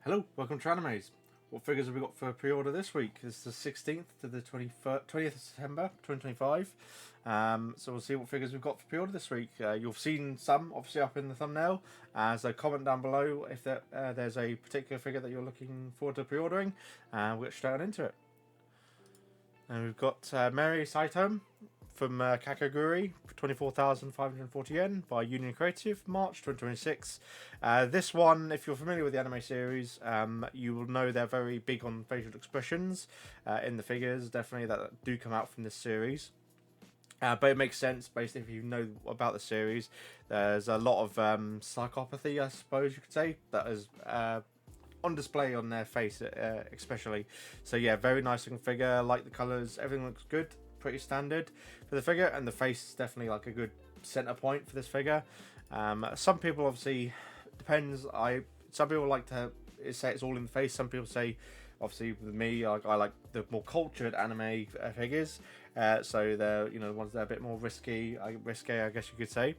Hello, welcome to Animes. What figures have we got for pre-order this week? It's the 16th to the 20th of September 2025. So we'll see what figures we've got for pre-order this week. You've seen some, obviously, up in the thumbnail. So comment down below if there's a particular figure that you're looking forward to pre-ordering. We'll get straight on into it. And we've got Mary Saitome from Kakaguri, 24,540 yen by Union Creative, March 2026. This one, if you're familiar with the anime series, you will know they're very big on facial expressions in the figures, definitely, that do come out from this series. But it makes sense, basically, if you know about the series. There's a lot of psychopathy, I suppose you could say, that is on display on their face, especially. So yeah, very nice looking figure. I like the colours, everything looks good, pretty standard for the figure, and the face is definitely like a good center point for this figure. Some people obviously depends. Some people like to say it's all in the face. Some people say, obviously with me, I like the more cultured anime figures. So they're the ones that are a bit more risky, I guess you could say.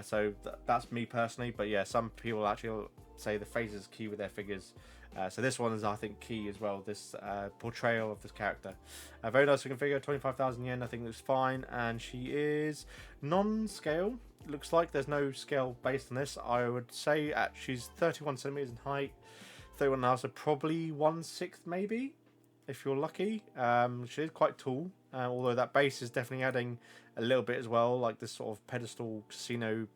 So that's me personally. But yeah, some people actually say the face is key with their figures. So this one is, I think, key as well, this portrayal of this character. A very nice looking figure, 25,000 yen, I think looks fine. And she is non-scale. Looks like there's no scale based on this. I would say she's 31 centimeters in height, 31 and a half, so probably 1/6 maybe, if you're lucky. She is quite tall, although that base is definitely adding a little bit as well, like this sort of pedestal casino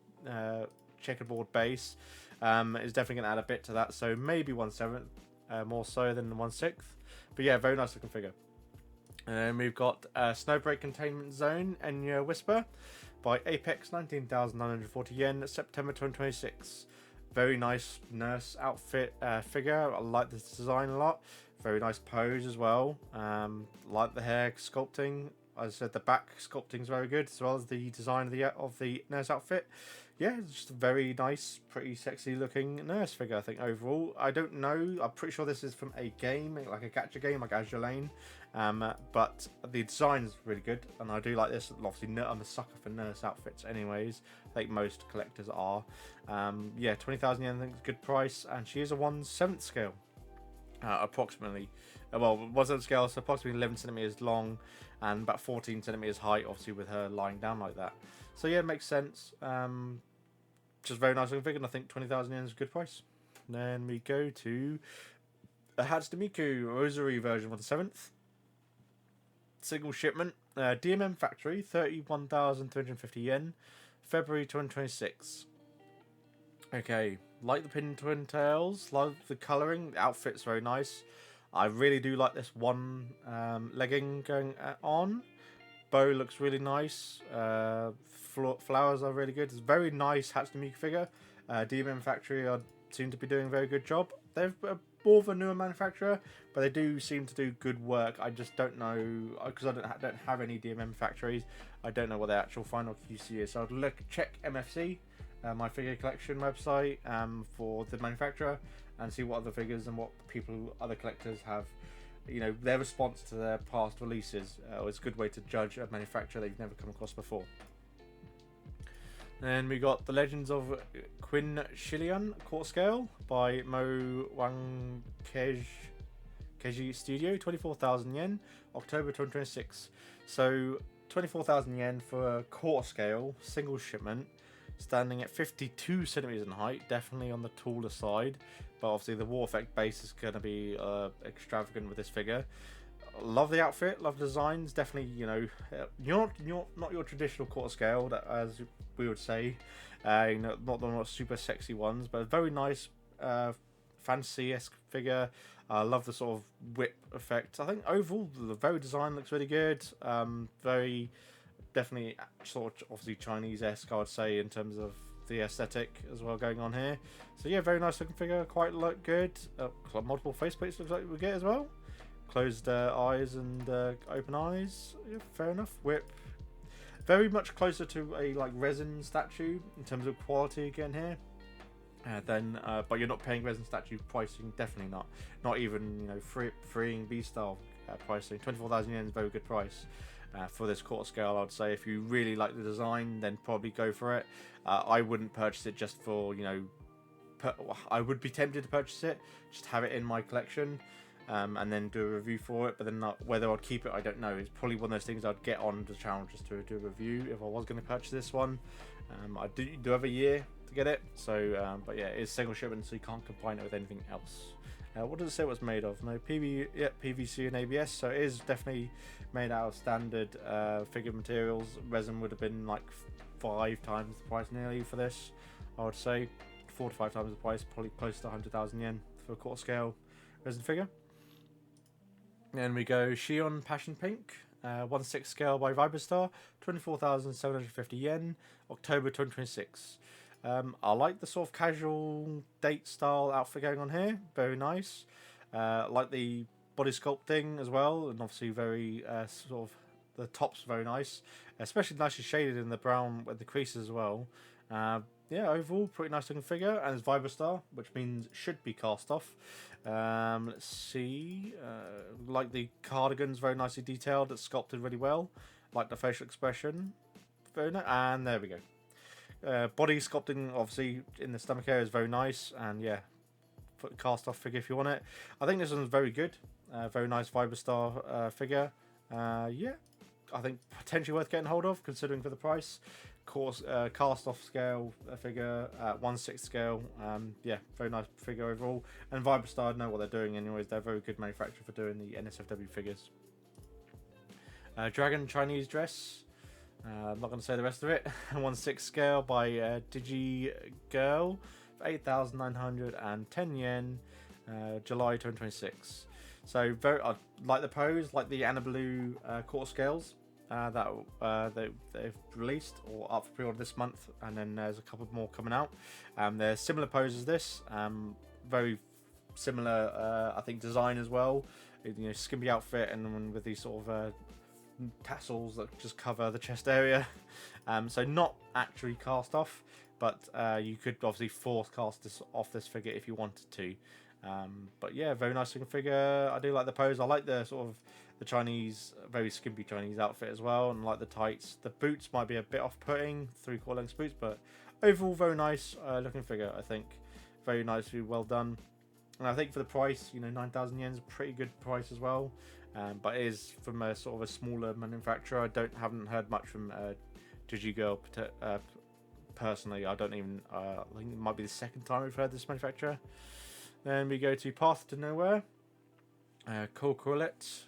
checkerboard base. Is definitely going to add a bit to that, so maybe 1/7 more so than 1/6. But yeah, very nice looking figure. And we've got Snowbreak Containment Zone Enya Whisper by Apex, 19,940 yen, September 2026. Very nice nurse outfit figure. I like this design a lot. Very nice pose as well. Like the hair sculpting. As I said, the back sculpting is very good, as well as the design of the nurse outfit. Yeah, it's just a very nice, pretty sexy looking nurse figure, I think, overall. I don't know, I'm pretty sure this is from a game, like a gacha game, like Azure Lane. But the design's really good, and I do like this. Obviously, I'm a sucker for nurse outfits anyways. I think most collectors are. Yeah, 20,000 yen, I think is a good price, and she is a 1/7 scale. Approximately, well, 1/7 scale, so approximately 11 centimeters long and about 14 centimeters height, obviously with her lying down like that. So yeah, it makes sense. Just very nice looking figure, and I think 20,000 yen is a good price. Then we go to the Hatsune Miku Rosary version for the 7th. Single shipment. DMM Factory, 31,350 yen, February 2026. Okay, like the pin twin tails, like the colouring, the outfit's very nice. I really do like this one legging going on. Bow looks really nice. Flowers are really good. It's a very nice Hatsune Miku figure. DMM Factory seem to be doing a very good job. They're more of a newer manufacturer, but they do seem to do good work. I just don't know, because I don't have any DMM factories. I don't know what their actual final QC is. So I'd check MFC, my figure collection website, for the manufacturer, and see what other figures and what other collectors have, their response to their past releases. It's a good way to judge a manufacturer that you've never come across before. Then we got The Legends of Qin Shi Court Scale by Mo Wang Keiji Studio, 24,000 yen, October 2026. So 24,000 yen for a Court Scale, single shipment, standing at 52 centimeters in height, definitely on the taller side. But obviously the war effect base is going to be extravagant with this figure. Love the outfit, love the designs. Definitely, you're not your traditional quarter scale, as we would say. Not super sexy ones, but a very nice, fantasy-esque figure. I love the sort of whip effect. I think overall the very design looks really good. Very definitely sort of obviously Chinese-esque, I would say, in terms of the aesthetic as well going on here. So yeah, very nice looking figure. Quite look good. Multiple faceplates looks like we get as well. Closed eyes and open eyes. Yeah, fair enough. Whip. Very much closer to a resin statue in terms of quality again here. But you're not paying resin statue pricing. Definitely not. Not even freeing B style pricing. 24,000 yen is a very good price for this quarter scale. I'd say if you really like the design, then probably go for it. I wouldn't purchase it just for I would be tempted to purchase it, just have it in my collection, and then do a review for it. But then whether I'd keep it, I don't know. It's probably one of those things I'd get on the channel just to do a review if I was going to purchase this one. I do have a year to get it, so but yeah, it's single shipment, so you can't combine it with anything else. What does it say it was made of? No, PVC and ABS, so it is definitely made out of standard figure materials. Resin would have been like 5 times the price nearly for this, I would say. 4 to 5 times the price, probably close to 100,000 yen for a quarter scale resin figure. Then we go Shion Passion Pink, 1/6 scale by Vibrostar, 24,750 yen, October 2026. I like the sort of casual date style outfit going on here, very nice. Like the body sculpting as well, and obviously very sort of the top's very nice, especially nicely shaded in the brown with the creases as well. Yeah, overall pretty nice looking figure, and it's Vibrostar, which means should be cast off. Let's see, like the cardigan's very nicely detailed, it's sculpted really well, like the facial expression, very nice, and there we go. Body sculpting obviously in the stomach area is very nice, and yeah, cast off figure if you want it. I think this one's very good, very nice Vibrostar figure. Yeah, I think potentially worth getting hold of considering for the price. Of course, cast off scale figure at 1/6 scale. Yeah, very nice figure overall. And Vibrostar know what they're doing anyways. They're a very good manufacturer for doing the NSFW figures. Dragon Chinese dress. I'm not going to say the rest of it. 1/6 scale by Digi Girl, 8,910 yen, July 2026. So very, I like the pose, like the Anna Blue quarter scales that they've released or up for pre-order this month, and then there's a couple more coming out. They're similar poses as this, very similar, I think, design as well. You know, skimpy outfit, and then with these sort of tassels that just cover the chest area. So not actually cast off, but you could obviously force cast this off this figure if you wanted to. But yeah, very nice looking figure. I do like the pose. I like the sort of the Chinese, very skimpy Chinese outfit as well, and like the tights. The boots might be a bit off-putting, 3/4 length boots, but overall very nice looking figure. I think very nicely well done, and I think for the price, you know, 9,000 yen is a pretty good price as well. But it is from a sort of a smaller manufacturer. I haven't heard much from Digigirl personally. I don't even. I think it might be the second time we've heard this manufacturer. Then we go to Path to Nowhere. Corelette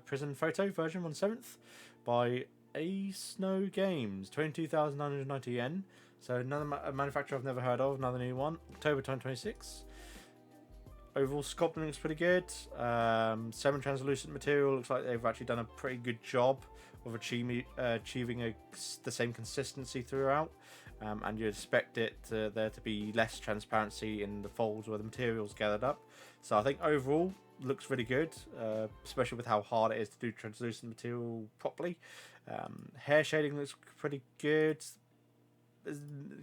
Prison Photo version 1/7 by A Snow Games, 22,990 yen. So another manufacturer I've never heard of. Another new one. October 2026. Overall sculpting looks pretty good. Semi-translucent material, looks like they've actually done a pretty good job of achieving the same consistency throughout. And you expect it there to be less transparency in the folds where the material's gathered up. So I think overall looks really good, especially with how hard it is to do translucent material properly. Hair shading looks pretty good.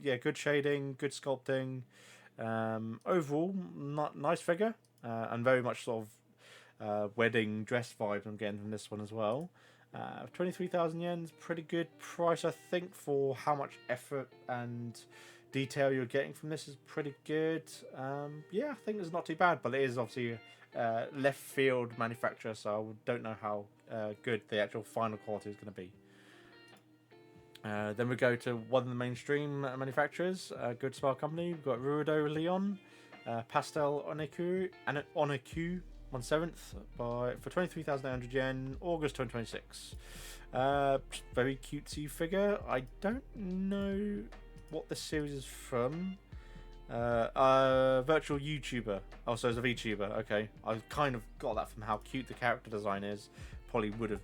Yeah, good shading, good sculpting. Overall, nice figure, and very much sort of wedding dress vibes I'm getting from this one as well. 23,000 yen is pretty good price, I think, for how much effort and detail you're getting from this is pretty good. Yeah, I think it's not too bad, but it is obviously left field manufacturer, so I don't know how good the actual final quality is going to be. Then we go to one of the mainstream manufacturers, Good Smile Company. We've got Ruido Leon, Pastel Oneku, and Oneku 1/7 for 23,800 yen, August 2026. Very cutesy figure. I don't know what this series is from. Virtual YouTuber. Oh, so it's a VTuber. Okay, I kind of got that from how cute the character design is. Probably would have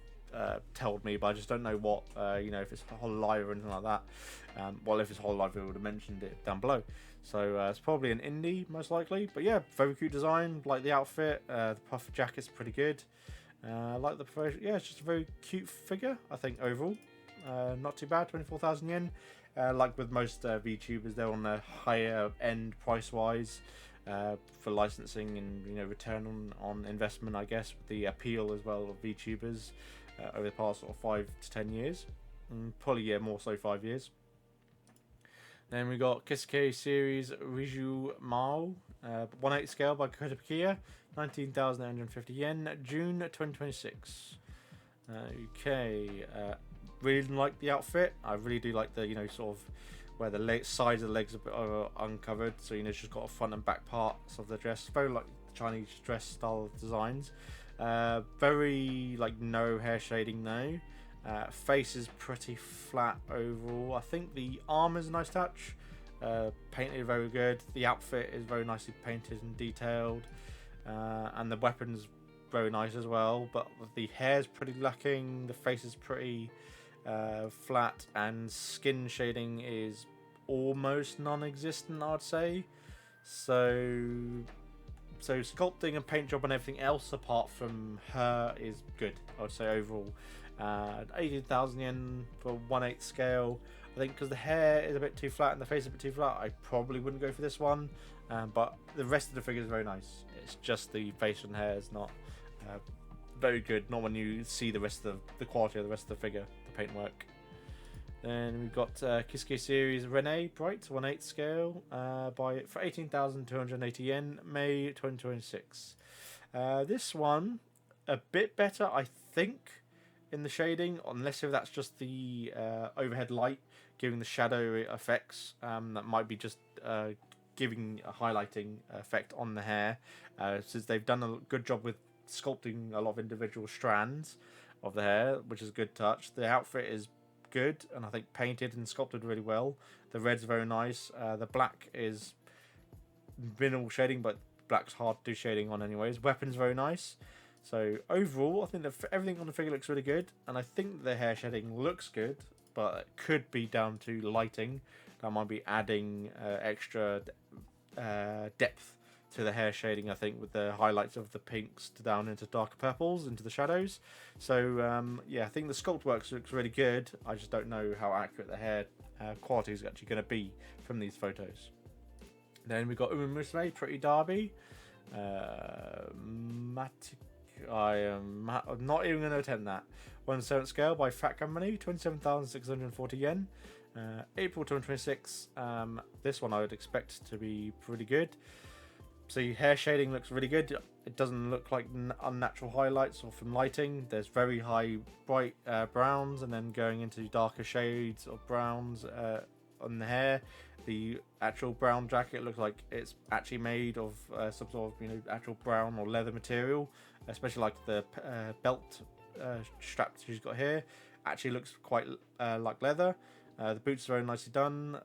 told me, but I just don't know what, you know, if it's Hololive or anything like that. Well, if it's Hololive, it would have mentioned it down below. So it's probably an indie, most likely. But yeah, very cute design. Like the outfit, the puff jacket's pretty good. Like the yeah, it's just a very cute figure, I think, overall. Not too bad, 24,000 yen. Like with most VTubers, they're on the higher end price-wise. For licensing and, you know, return on investment, I guess, with the appeal as well of VTubers over the past sort of 5 to 10 years, probably, yeah, more so 5 years. Then we got Kisuke series Riju Mao, 1/8 scale by Kotobukiya, 19,850 yen, June 2026. Okay, really like the outfit. I really do like the, sort of where the sides of the legs are uncovered. So, it's just got a front and back parts of the dress. Very like the Chinese dress style designs. Very like no hair shading now. Face is pretty flat overall. I think the arm is a nice touch. Painted very good. The outfit is very nicely painted and detailed. And the weapons very nice as well, but the hair's pretty lacking, the face is pretty flat, and skin shading is almost non-existent, I'd say. So sculpting and paint job and everything else apart from her is good, I would say overall. 18,000 yen for 1/8 scale. I think because the hair is a bit too flat and the face is a bit too flat, I probably wouldn't go for this one. But the rest of the figure is very nice. It's just the face and hair is not very good. Not when you see the rest of the quality of the rest of the figure, the paintwork. Then we've got Kisuke series Rene Bright 1/8 scale for 18,280 yen, May 2026. This one a bit better, I think, in the shading, unless if that's just the overhead light giving the shadow effects. That might be just giving a highlighting effect on the hair, since they've done a good job with sculpting a lot of individual strands of the hair, which is a good touch. The outfit is good, and I think painted and sculpted really well. The red's very nice. The black is minimal shading, but black's hard to do shading on anyways. Weapon's very nice. So overall, I think that everything on the figure looks really good, and I think the hair shading looks good, but it could be down to lighting. That might be adding extra depth to the hair shading, I think, with the highlights of the pinks down into darker purples, into the shadows. So, yeah, I think the sculpt work looks really good. I just don't know how accurate the hair quality is actually going to be from these photos. Then we've got Uma Musume, Pretty Derby. I am not even going to attempt that. 1/7 scale by Fat Company, 27,640 yen. April 2026. This one I would expect to be pretty good. So hair shading looks really good. It doesn't look like unnatural highlights or from lighting. There's very high bright browns, and then going into darker shades of browns on the hair. The actual brown jacket looks like it's actually made of some sort of actual brown or leather material, especially like the belt strap she's got here. Actually looks quite like leather. The boots are very nicely done.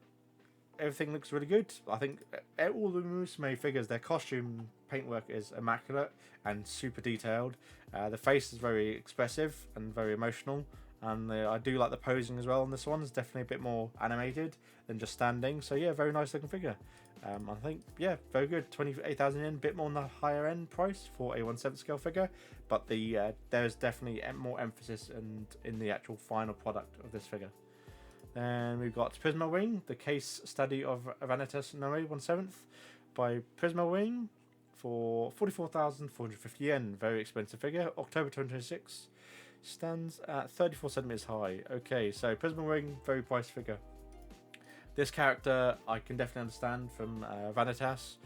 Everything looks really good. I think all the Musume figures, their costume paintwork is immaculate and super detailed. The face is very expressive and very emotional, and I do like the posing as well on this one. It's definitely a bit more animated than just standing. So yeah, very nice looking figure. I think, yeah, very good. 28,000 yen, bit more on the higher end price for a 1/7 scale figure, but there's definitely more emphasis in the actual final product of this figure. Then we've got Prisma Wing, the case study of Vanitas Noe 1/7 by Prisma Wing for 44,450 yen. Very expensive figure. October 2026. Stands at 34 centimeters high. Okay, so Prisma Wing, very priced figure. This character I can definitely understand from Vanitas.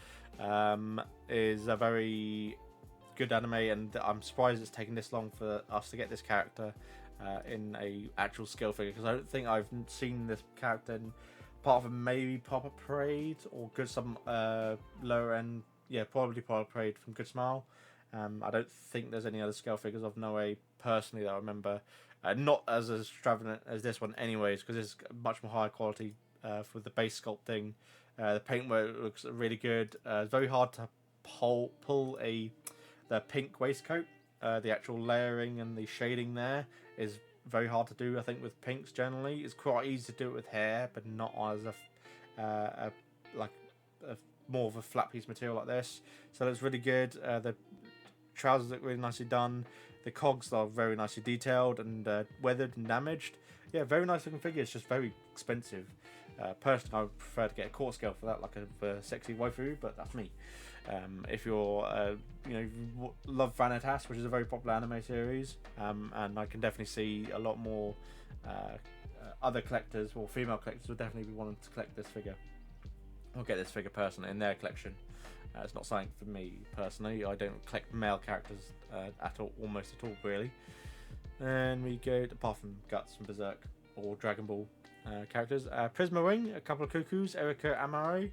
Is a very good anime, and I'm surprised it's taken this long for us to get this character in a actual scale figure, because I don't think I've seen this character in part of maybe Proper Parade or some lower end, probably Proper Parade from Good Smile. I don't think there's any other scale figures of Noe personally that I remember, not as extravagant as this one anyways, because it's much more high quality for the base sculpting. The paintwork looks really good. It's very hard to pull the pink waistcoat. The actual layering and the shading there is very hard to do, I think, with pinks generally. It's quite easy to do it with hair, but not as a more of a flat piece material like this. So that's really good. The trousers look really nicely done. The cogs are very nicely detailed and weathered and damaged. Yeah, very nice looking figure. It's just very expensive. Personally, I would prefer to get a quarter scale for that, like a sexy waifu, but that's me. If you're, love Vanitas, which is a very popular anime series, and I can definitely see a lot more other collectors or female collectors would definitely be wanting to collect this figure or get this figure personally in their collection. It's not something for me personally. I don't collect male characters at all, almost at all, really. And we go to, apart from Guts and Berserk or Dragon Ball characters. Prisma Ring, a couple of cuckoos. Erika Amare,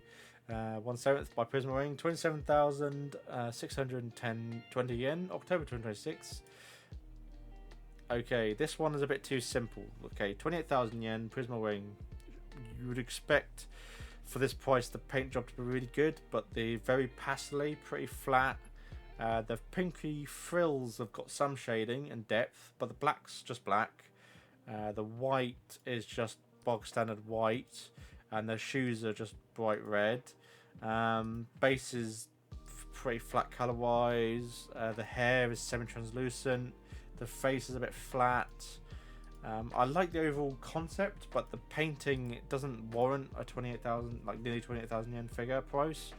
1/7 by Prisma Ring, 27,620 yen, October 2026. Okay, this one is a bit too simple. Okay, 28,000 yen, Prisma Ring. You would expect for this price the paint job to be really good, but the very pastely, pretty flat. The pinky frills have got some shading and depth, but the black's just black. The white is just bog standard white, and the shoes are just bright red. Base is pretty flat color wise. The hair is semi-translucent. The face is a bit flat. I like the overall concept, but the painting doesn't warrant a 28,000, like nearly 28,000 yen figure price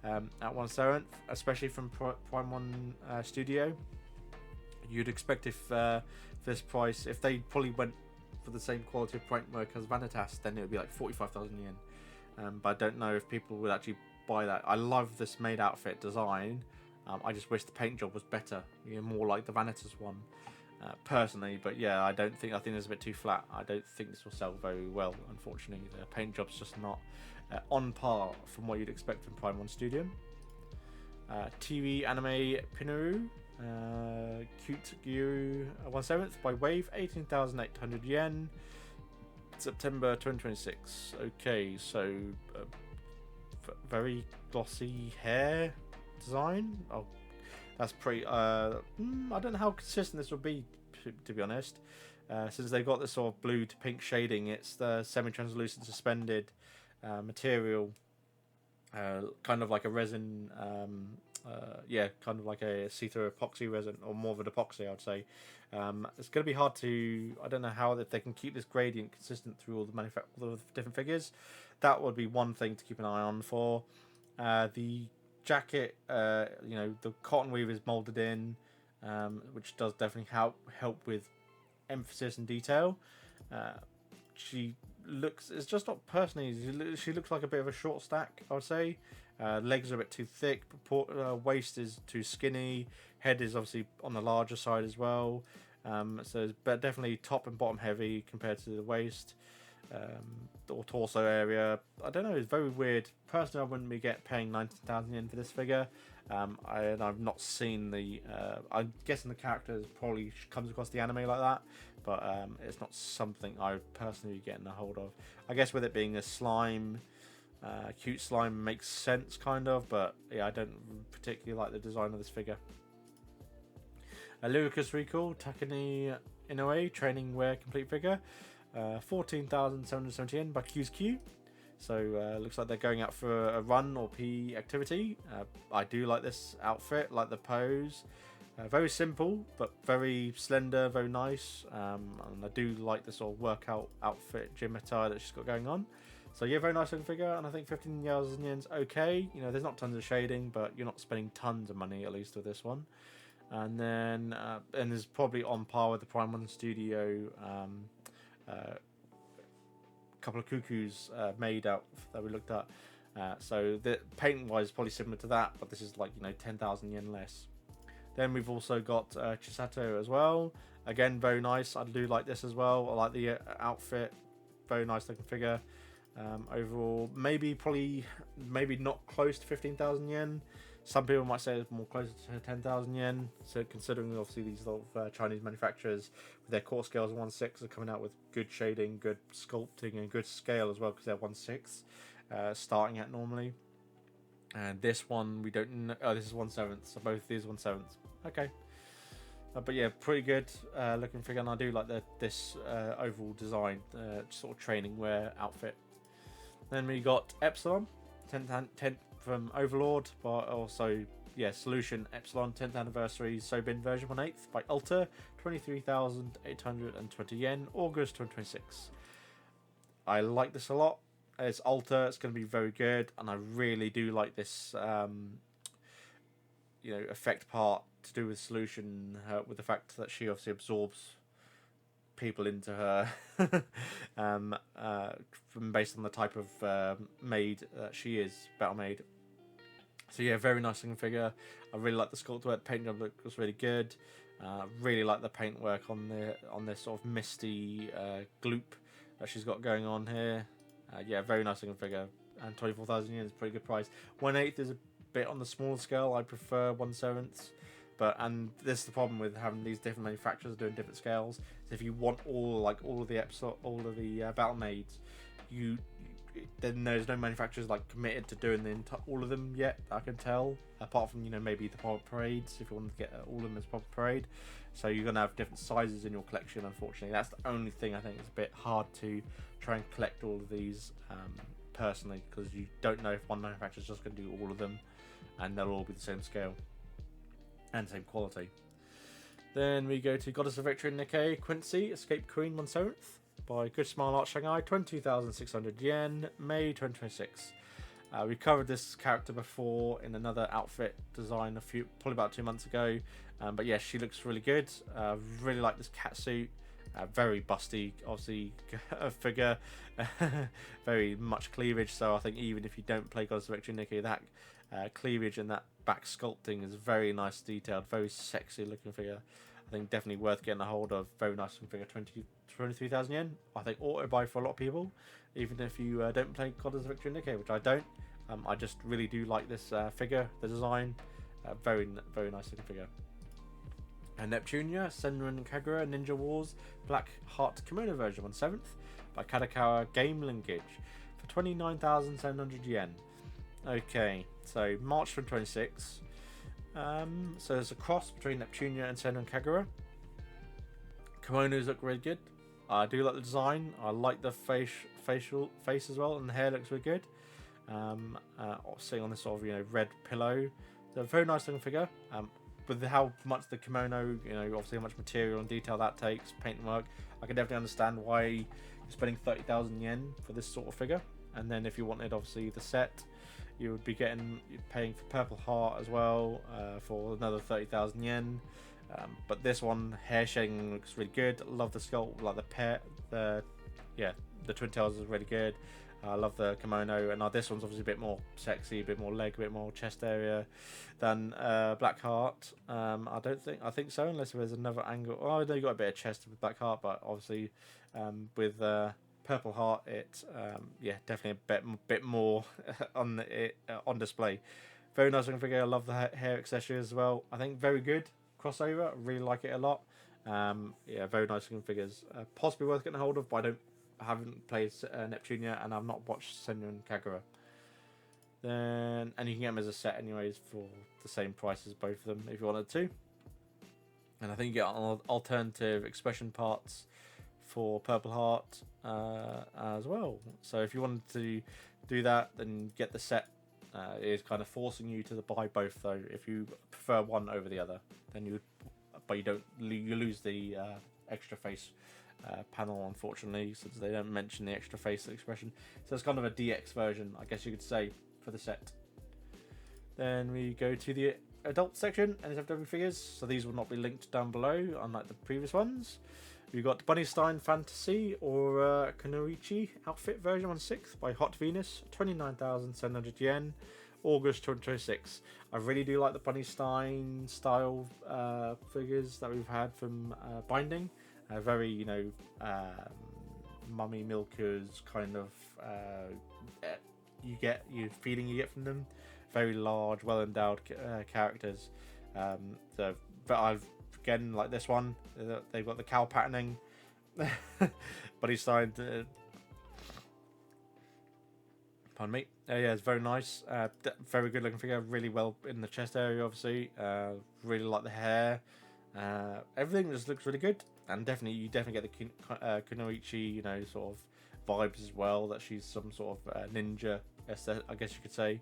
at 1/7, especially from Prime One Studio. You'd expect if for this price, if they probably went for the same quality of paint work as Vanitas, then it would be like 45,000 yen. But I don't know if people would actually buy that. I love this maid outfit design. I just wish the paint job was better, more like the Vanitas one. Personally, but yeah, I think it's a bit too flat. I don't think this will sell very well, unfortunately. The paint job's just not on par from what you'd expect from Prime One Studio. TV anime Pinaru, Cute Guru 1/7 by Wave, 18,800 yen, September 2026. Okay, so very glossy hair design. Oh, that's pretty. I don't know how consistent this will be, to be honest. Since they've got this sort of blue to pink shading, it's the semi-translucent suspended material, kind of like a resin. Kind of like a see-through epoxy resin, or more of an epoxy, I'd say. It's going to be hard to. I don't know how if they can keep this gradient consistent through all the different figures. That would be one thing to keep an eye on for. The jacket, the cotton weave is molded in, which does definitely help with emphasis and detail. She looks, it's just not personally, she looks like a bit of a short stack, I would say. Legs are a bit too thick, waist is too skinny, head is obviously on the larger side as well. So it's definitely top and bottom heavy compared to the waist. Or torso area, I don't know, it's very weird. Personally, I wouldn't be paying 19,000 yen for this figure. I've not seen the. I'm guessing the character probably comes across the anime like that, but it's not something I would personally be getting a hold of. I guess with it being a slime, cute slime makes sense, kind of, but yeah, I don't particularly like the design of this figure. Lyricus Recall Takane Inoue training wear complete figure. 14,770 yen by Q's Q. So looks like they're going out for a run or PE activity. I do like this outfit, like the pose. Very simple, but very slender, very nice. And I do like the sort of workout outfit, gym attire that she's got going on. So yeah, very nice looking figure, and I think 15,000 yen's okay. There's not tons of shading, but you're not spending tons of money, at least with this one. And then, and is probably on par with the Prime One Studio. Couple of cuckoos made out that we looked at. So the paint wise probably similar to that, but this is like 10,000 yen less. Then we've also got Chisato as well. Again, very nice. I do like this as well. I like the outfit. Very nice looking figure. Overall, maybe not close to 15,000 yen. Some people might say it's more closer to 10,000 yen. So considering obviously these lot of Chinese manufacturers with their core scales of 1/6 are coming out with good shading, good sculpting, and good scale as well, because they're 1/6 starting at normally. And this one we don't know. Oh, this is 1/7, so both these 1/7. Okay. But yeah, pretty good looking figure, and I do like this overall design, sort of training wear outfit. Then we got Epsilon, 10th from Overlord, but also Solution Epsilon 10th anniversary Sobin version 1/8 by Ulta, 23,820 yen, August 2026. I like this a lot. It's Ulta, it's going to be very good, and I really do like this effect part to do with Solution, with the fact that she obviously absorbs people into her, based on the type of maid that she is, battle maid. So yeah, very nice looking figure. I really like the sculpt work. Paint job looks really good. Really like the paintwork on this sort of misty gloop that she's got going on here. Yeah, very nice looking figure. And 24,000 yen is a pretty good price. 1/8 is a bit on the smaller scale. I prefer 1/7. And this is the problem with having these different manufacturers doing different scales. So if you want all of the battle maids, then there's no manufacturers committed to doing all of them yet. I can tell, apart from maybe the Pop Parades, if you want to get all of them as Pop Parade. So you're gonna have different sizes in your collection. Unfortunately, that's the only thing I think is a bit hard to try and collect all of these personally, because you don't know if one manufacturer's just going to do all of them, and they'll all be the same scale and same quality. Then we go to Goddess of Victory Nikkei Quincy Escape Queen 1/7 by Good Smile Art Shanghai, 22,600 yen, May 2026. We covered this character before in another outfit design probably about 2 months ago, but yeah, she looks really good. Really like this cat suit. Very busty, obviously, figure. Very much cleavage, so I think even if you don't play Goddess of Victory Nikkei, that cleavage and that back sculpting is very nice, detailed, very sexy looking figure. I think definitely worth getting a hold of. Very nice looking figure. 23,000 yen. I think auto buy for a lot of people, even if you don't play Goddess of Victory Nikkei, which I don't. I just really do like this figure, the design. Very nice looking figure. Neptunia, Senran Kagura Ninja Wars Black Heart Kimono version 1/7 by Kadokawa Game Linkage for 29,700 yen. Okay, so March 2026. So there's a cross between Neptunia and Senran Kagura. Kimonos look really good. I do like the design. I like the face as well, and the hair looks really good. Sitting on this sort of red pillow. So a very nice looking figure. With how much the kimono, obviously how much material and detail that takes, paint and work, I can definitely understand why you're spending 30,000 yen for this sort of figure. And then if you wanted obviously the set, you would be paying for Purple Heart as well for another 30,000 yen. But this one, hair shading looks really good. Love the sculpt, like the twin tails is really good. I love the kimono, and this one's obviously a bit more sexy, a bit more leg, a bit more chest area than Black Heart. I think so, unless there's another angle. Oh, I know you got a bit of chest with Black Heart, but obviously with Purple Heart, it definitely a bit more on display. Very nice looking figure. I love the hair accessory as well. I think very good crossover. I really like it a lot. Very nice looking figures. Possibly worth getting a hold of, but I haven't played Neptunia, and I've not watched Senran Kagura. And you can get them as a set anyways for the same price as both of them if you wanted to. And I think you get alternative expression parts for Purple Heart as well. So if you wanted to do that, then get the set. It is kind of forcing you to buy both though. If you prefer one over the other, then you lose the extra face panel, unfortunately, since they don't mention the extra face expression. So it's kind of a DX version, I guess you could say, for the set. Then we go to the adult section, NSFW figures. So these will not be linked down below, unlike the previous ones. We've got Bunny Stein Fantasy or Kunoichi outfit version 1/6 by Hot Venus, 29,700 yen, August 2026. I really do like the Bunny Stein style figures that we've had from Binding. Very, mummy milkers kind of feeling you get from them. Very large, well endowed characters. But I've again like this one. They've got the cow patterning. Bunny Stein. Pardon me. It's very nice. Very good looking figure. Really well in the chest area, obviously. Really like the hair. Everything just looks really good. And you definitely get the Kunoichi, sort of vibes as well. That she's some sort of ninja, I guess you could say.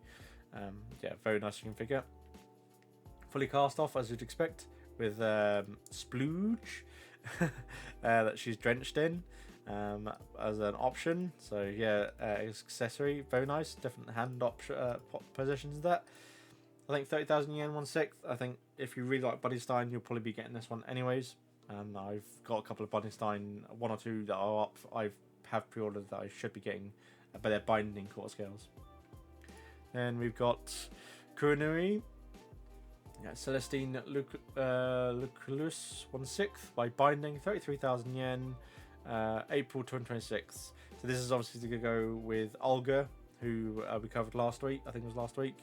Very nice looking figure. Fully cast off, as you'd expect, with splooge that she's drenched in as an option. So accessory, very nice. Different hand positions of that. I think 30,000 yen 1/6. I think if you really like Bunny Stein, you'll probably be getting this one anyways. and I've got a couple of Bunnystein, one or two that are up. I have pre-ordered that I should be getting, but they're binding quarter scales. Then we've got Kuronui, Celestine Lucullus 1/6 by binding, 33,000 yen, April 2026. So this is obviously going to go with Olga, who we covered last week. I think it was last week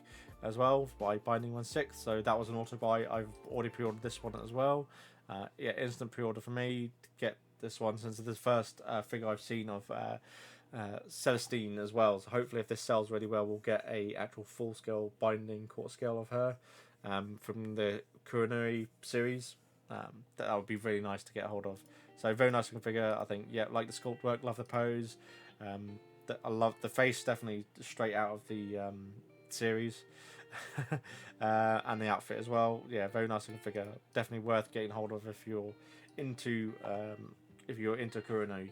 as well, by binding 1/6. So that was an auto buy. I've already pre-ordered this one as well. Yeah, instant pre-order for me to get this one, since it's the first figure I've seen of Celestine as well. So hopefully, if this sells really well, we'll get a actual full scale binding quarter scale of her from the Kuronui series. That would be really nice to get a hold of. So very nice looking figure. I think, yeah, like the sculpt work, love the pose. I love the face, definitely straight out of the series. And the outfit as well. Yeah, very nice looking figure. Definitely worth getting hold of if you're into Kuronui.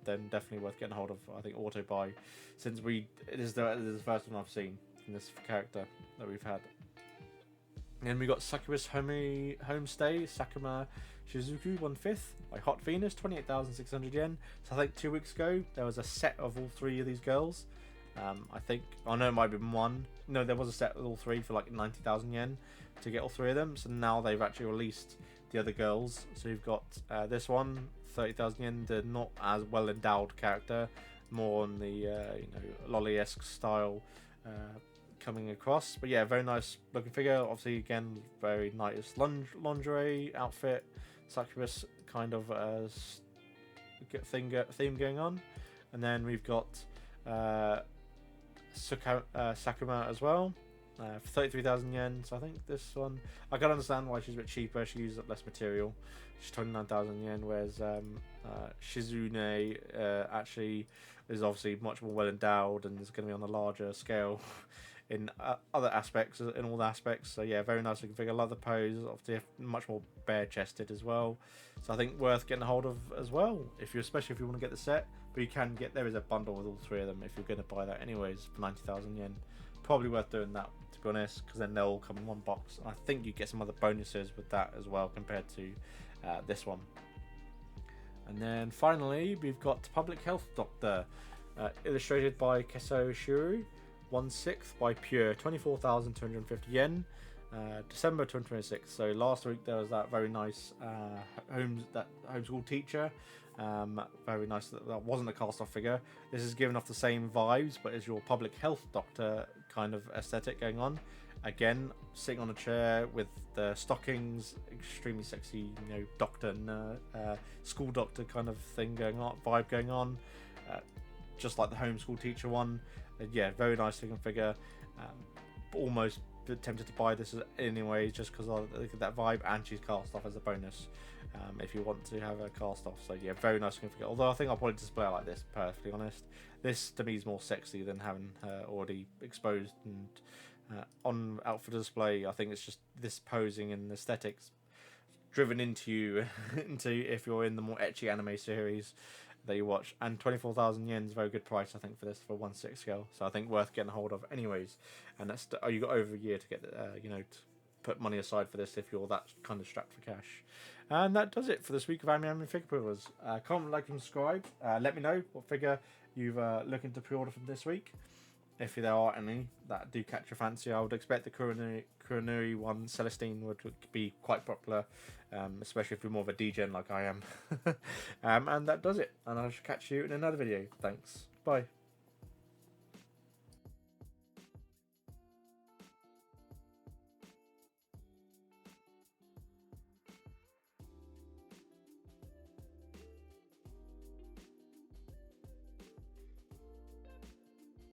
Then definitely worth getting hold of. I think auto buy, since it is the first one I've seen in this character that we've had. And we got Succubus Homestay Sakuma Shizuku 1/5 by Hot Venus, 28,600 yen. So I think 2 weeks ago there was a set of all three of these girls. I think, I know it might have been one. No, there was a set with all three for like 90,000 yen to get all three of them. So now they've actually released the other girls. So you've got this one, 30,000 yen, the not as well endowed character, more on the lolly-esque style coming across. But yeah, very nice looking figure. Obviously, again, very nice lingerie outfit, succubus kind of theme going on. And then we've got Sakuma as well, for 33,000 yen. So I think this one, I can understand why she's a bit cheaper. She uses up less material. She's 29,000 yen, whereas Shizune actually is obviously much more well endowed and is going to be on a larger scale in other aspects, in all the aspects. So yeah, very nice looking figure. Love the pose. Obviously much more bare chested as well. So I think worth getting a hold of as well, especially if you want to get the set. But you can get, there is a bundle with all three of them if you're going to buy that anyways for 90,000 yen. Probably worth doing that, to be honest, because then they'll all come in one box. And I think you get some other bonuses with that as well compared to this one. And then finally we've got Public Health Doctor, illustrated by Keso Shuru, 1/6 by Pure, 24,250 yen, December 2026. So last week there was that very nice homeschool teacher. Very nice. That wasn't a cast-off figure. This is giving off the same vibes, but is your Public Health Doctor kind of aesthetic going on. Again, sitting on a chair with the stockings, extremely sexy, doctor, school doctor kind of thing going on, vibe going on, just like the homeschool teacher one. Yeah, very nice looking figure. Almost tempted to buy this anyway, just because I look at that vibe, and she's cast off as a bonus. If you want to have a cast off. So yeah, very nice looking figure. Although I think I'll probably display it like this, perfectly honest. This to me is more sexy than having her already exposed and on out for display. I think it's just this posing and aesthetics driven into you into if you're in the more ecchi anime series that you watch. And 24,000 yen is a very good price, I think, for this, for 1/6 scale. So I think worth getting a hold of anyways. And that's you got over a year to get to put money aside for this if you're that kind of strapped for cash. And that does it for this week of Anime Figure Pre-orders. Comment, like, and subscribe. Let me know what figure you've looking to pre-order from this week, if there are any that do catch your fancy. I would expect the Kuronui one, Celestine, would be quite popular, especially if you're more of a degen like I am. And that does it. And I shall catch you in another video. Thanks. Bye.